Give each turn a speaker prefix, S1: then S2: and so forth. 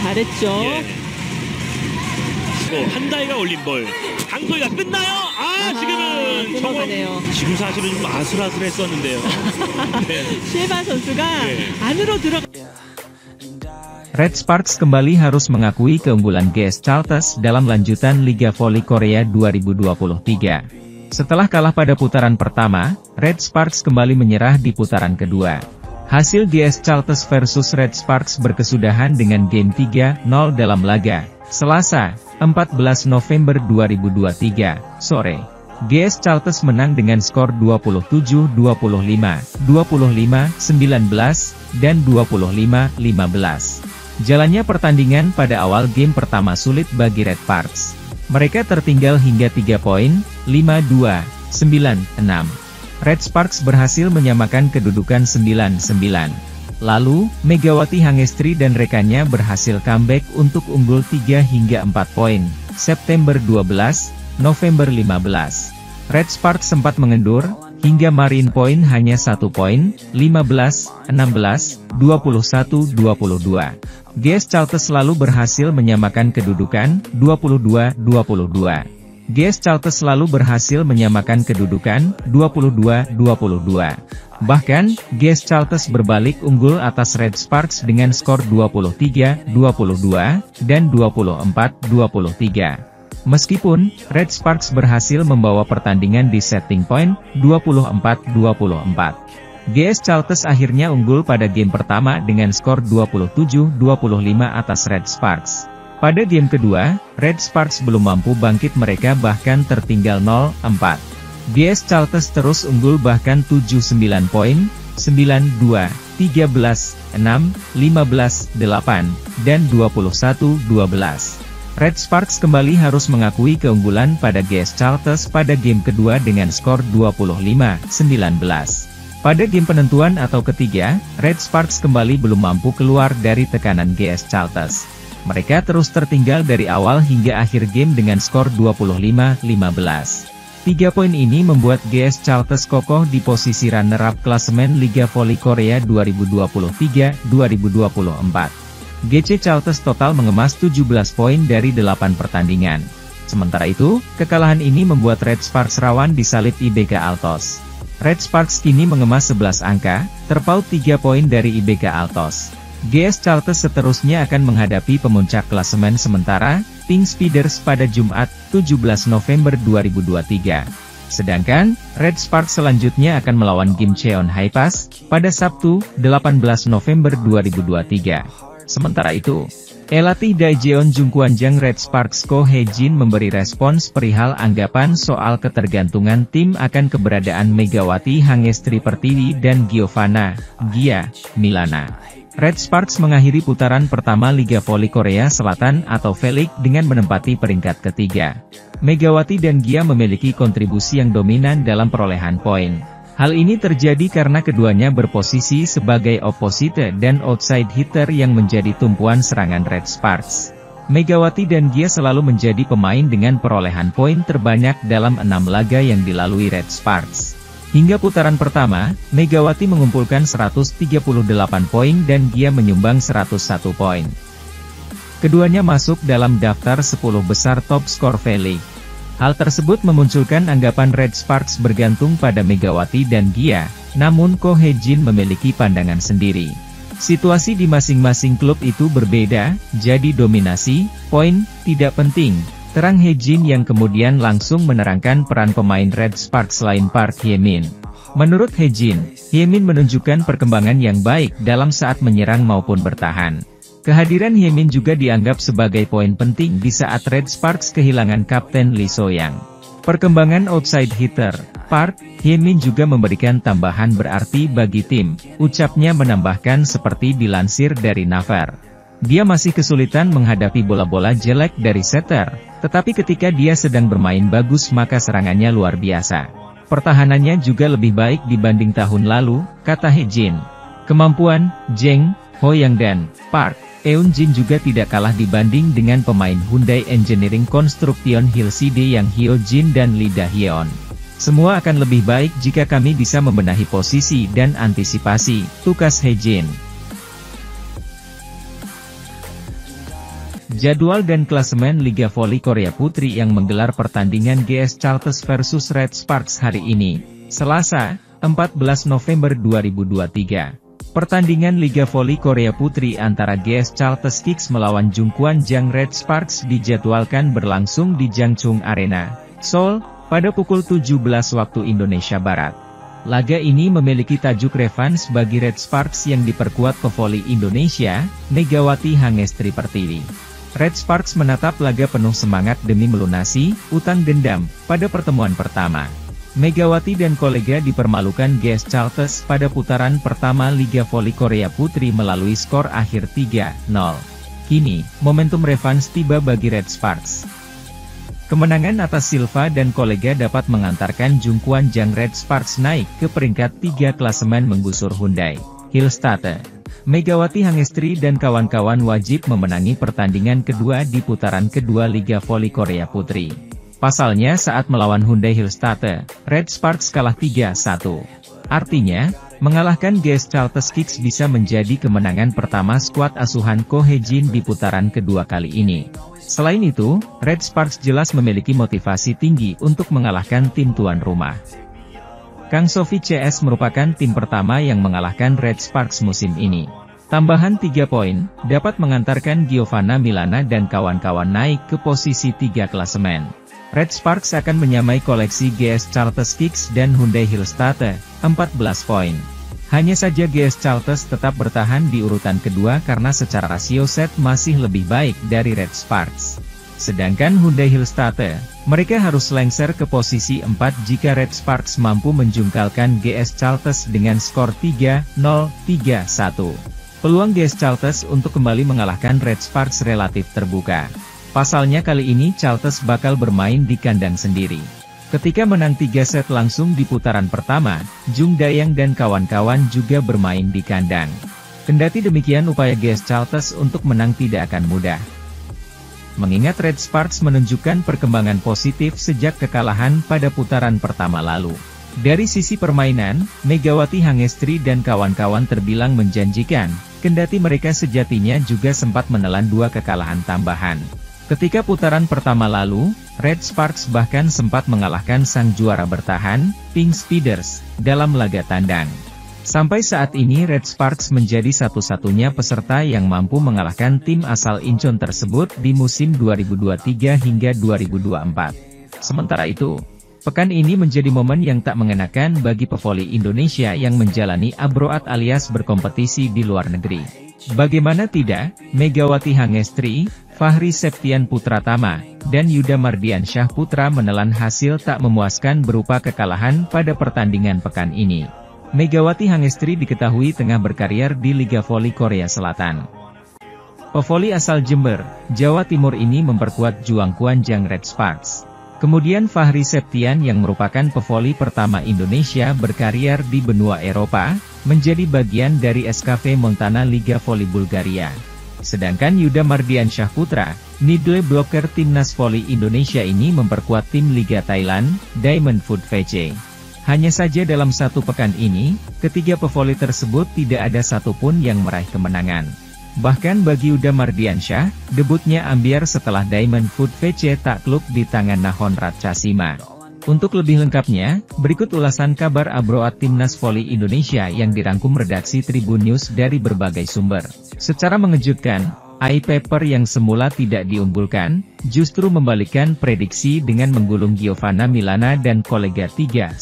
S1: 잘했죠.
S2: 예. 한 달가 올린 볼. 강소희가 끝나요? 지금은
S1: 들어가네요.
S2: 지금 사실은 좀 아슬아슬했었는데요. 네.
S1: 실바 선수가
S2: 네.
S1: 안으로 들어.
S3: Red Sparks kembali harus mengakui keunggulan GS Chartres dalam lanjutan Liga Voli Korea 2023. Setelah kalah pada putaran pertama, Red Sparks kembali menyerah di putaran kedua. Hasil GS Chartres versus Red Sparks berkesudahan dengan game 3-0 dalam laga Selasa, 14 November 2023, sore. GS Chartres menang dengan skor 27-25, 25-19, dan 25-15. Jalannya pertandingan pada awal game pertama sulit bagi Red Sparks. Mereka tertinggal hingga 3 poin, 5-2, 9-6. Red Sparks berhasil menyamakan kedudukan 9-9. Lalu, Megawati Hangestri dan rekannya berhasil comeback untuk unggul 3 hingga 4 poin, September 12, November 15. Red Sparks sempat mengendur, hingga marine point hanya 1 poin, 15, 16, 21, 22. GS Chartres selalu berhasil menyamakan kedudukan, 22-22. GS Chartres selalu berhasil menyamakan kedudukan, 22-22. Bahkan, GS Chartres berbalik unggul atas Red Sparks dengan skor 23-22, dan 24-23. Meskipun, Red Sparks berhasil membawa pertandingan di setting point, 24-24. GS Chartres akhirnya unggul pada game pertama dengan skor 27-25 atas Red Sparks. Pada game kedua, Red Sparks belum mampu bangkit, mereka bahkan tertinggal 0-4. GS Chartres terus unggul bahkan 7-9 poin, 9-2, 13-6, 15-8, dan 21-12. Red Sparks kembali harus mengakui keunggulan pada GS Chartres pada game kedua dengan skor 25-19. Pada game penentuan atau ketiga, Red Sparks kembali belum mampu keluar dari tekanan GS Chartres. Mereka terus tertinggal dari awal hingga akhir game dengan skor 25-15. 3 poin ini membuat GS Chartres kokoh di posisi runner-up klasemen Liga Voli Korea 2023-2024. GC Chartres total mengemas 17 poin dari 8 pertandingan. Sementara itu, kekalahan ini membuat Red Sparks rawan disalip IBK Altos. Red Sparks kini mengemas 11 angka, terpaut 3 poin dari IBK Altos. GS Chartres seterusnya akan menghadapi pemuncak klasemen sementara, Pink Speeders pada Jumat, 17 November 2023. Sedangkan, Red Sparks selanjutnya akan melawan Gimcheon Hypas, pada Sabtu, 18 November 2023. Sementara itu, pelatih Daejeon Jungkwanjang Red Sparks Ko Hye-jin memberi respons perihal anggapan soal ketergantungan tim akan keberadaan Megawati Hangestri Pertiwi dan Giovanna Gia Milana. Red Sparks mengakhiri putaran pertama Liga Voli Korea Selatan atau V-League dengan menempati peringkat ketiga. Megawati dan Gia memiliki kontribusi yang dominan dalam perolehan poin. Hal ini terjadi karena keduanya berposisi sebagai opposite dan outside hitter yang menjadi tumpuan serangan Red Sparks. Megawati dan Gia selalu menjadi pemain dengan perolehan poin terbanyak dalam 6 laga yang dilalui Red Sparks. Hingga putaran pertama, Megawati mengumpulkan 138 poin dan Gia menyumbang 101 poin. Keduanya masuk dalam daftar 10 besar top skor V-League. Hal tersebut memunculkan anggapan Red Sparks bergantung pada Megawati dan Gia, namun Ko Hye-jin memiliki pandangan sendiri. Situasi di masing-masing klub itu berbeda, jadi dominasi, poin, tidak penting, terang Hye-jin yang kemudian langsung menerangkan peran pemain Red Sparks lain Park Hye-min. Menurut Hye-jin, Hye-min menunjukkan perkembangan yang baik dalam saat menyerang maupun bertahan. Kehadiran Hye-min juga dianggap sebagai poin penting di saat Red Sparks kehilangan Kapten Lee So-yang. Perkembangan outside hitter, Park Hye-min juga memberikan tambahan berarti bagi tim, ucapnya menambahkan seperti dilansir dari Naver. Dia masih kesulitan menghadapi bola-bola jelek dari setter, tetapi ketika dia sedang bermain bagus maka serangannya luar biasa. Pertahanannya juga lebih baik dibanding tahun lalu, kata Hye-jin. Kemampuan, Jeng, Ho-yang dan Park Eun-jin juga tidak kalah dibanding dengan pemain Hyundai Engineering Construction Hilside yang Hyo-jin dan Lee Da-hyeon. Semua akan lebih baik jika kami bisa membenahi posisi dan antisipasi, tukas Hye-jin. Jadwal dan klasemen Liga Voli Korea Putri yang menggelar pertandingan GS Chartres versus Red Sparks hari ini, Selasa, 14 November 2023. Pertandingan Liga Voli Korea Putri antara GS Chartres Kicks melawan Jungkwanjang Red Sparks dijadwalkan berlangsung di Jangchung Arena, Seoul, pada pukul 17 waktu Indonesia Barat. Laga ini memiliki tajuk revans bagi Red Sparks yang diperkuat pevoli Indonesia, Megawati Hangestri Pertiwi. Red Sparks menatap laga penuh semangat demi melunasi utang dendam pada pertemuan pertama. Megawati dan kolega dipermalukan GS Chartres pada putaran pertama Liga Voli Korea Putri melalui skor akhir 3-0. Kini, momentum revans tiba bagi Red Sparks. Kemenangan atas Silva dan kolega dapat mengantarkan Jungkwanjang Red Sparks naik ke peringkat 3 klasemen menggusur Hyundai Hillstatte. Megawati Hangestri dan kawan-kawan wajib memenangi pertandingan kedua di putaran kedua Liga Voli Korea Putri. Pasalnya saat melawan Hyundai Hillstatte, Red Sparks kalah 3-1. Artinya, mengalahkan GS Chartres Kicks bisa menjadi kemenangan pertama skuad asuhan Ko Hye-jin di putaran kedua kali ini. Selain itu, Red Sparks jelas memiliki motivasi tinggi untuk mengalahkan tim tuan rumah. Kang Sofi CS merupakan tim pertama yang mengalahkan Red Sparks musim ini. Tambahan 3 poin, dapat mengantarkan Giovanna Milana dan kawan-kawan naik ke posisi 3 klasemen. Red Sparks akan menyamai koleksi GS Chartres Kicks dan Hyundai Hillstatte, 14 poin. Hanya saja GS Chartres tetap bertahan di urutan kedua karena secara rasio set masih lebih baik dari Red Sparks. Sedangkan Hyundai Hillstatte, mereka harus lengser ke posisi 4 jika Red Sparks mampu menjungkalkan GS Chartres dengan skor 3-0, 3-1. Peluang GS Chartres untuk kembali mengalahkan Red Sparks relatif terbuka. Pasalnya kali ini Chartres bakal bermain di kandang sendiri. Ketika menang 3 set langsung di putaran pertama, Jung Dayang dan kawan-kawan juga bermain di kandang. Kendati demikian upaya GS Chartres untuk menang tidak akan mudah. Mengingat Red Sparks menunjukkan perkembangan positif sejak kekalahan pada putaran pertama lalu. Dari sisi permainan, Megawati Hangestri dan kawan-kawan terbilang menjanjikan, kendati mereka sejatinya juga sempat menelan 2 kekalahan tambahan. Ketika putaran pertama lalu, Red Sparks bahkan sempat mengalahkan sang juara bertahan, Pink Speeders, dalam laga tandang. Sampai saat ini Red Sparks menjadi satu-satunya peserta yang mampu mengalahkan tim asal Incheon tersebut di musim 2023 hingga 2024. Sementara itu, pekan ini menjadi momen yang tak mengenakan bagi pevoli Indonesia yang menjalani abroad alias berkompetisi di luar negeri. Bagaimana tidak, Megawati Hangestri, Fahri Septian Putratama, dan Yuda Mardiansyah Putra menelan hasil tak memuaskan berupa kekalahan pada pertandingan pekan ini. Megawati Hangestri diketahui tengah berkarier di Liga Voli Korea Selatan. Pevoli asal Jember, Jawa Timur ini memperkuat Jungkwanjang Red Sparks. Kemudian Fahri Septian yang merupakan pevoli pertama Indonesia berkarier di benua Eropa, menjadi bagian dari SKV Montana Liga Voli Bulgaria. Sedangkan Yuda Mardiansyah Putra, middle blocker timnas voli Indonesia ini memperkuat tim Liga Thailand, Diamond Food VC. Hanya saja dalam satu pekan ini, ketiga pevoli tersebut tidak ada satupun yang meraih kemenangan. Bahkan bagi Yuda Mardiansyah, debutnya ambiar setelah Diamond Food VC takluk di tangan Nahon Ratchasima. Untuk lebih lengkapnya, berikut ulasan kabar abroad timnas voli Indonesia yang dirangkum redaksi Tribun News dari berbagai sumber. Secara mengejutkan, iPaper yang semula tidak diunggulkan, justru membalikkan prediksi dengan menggulung Giovanna Milana dan kolega 3-1.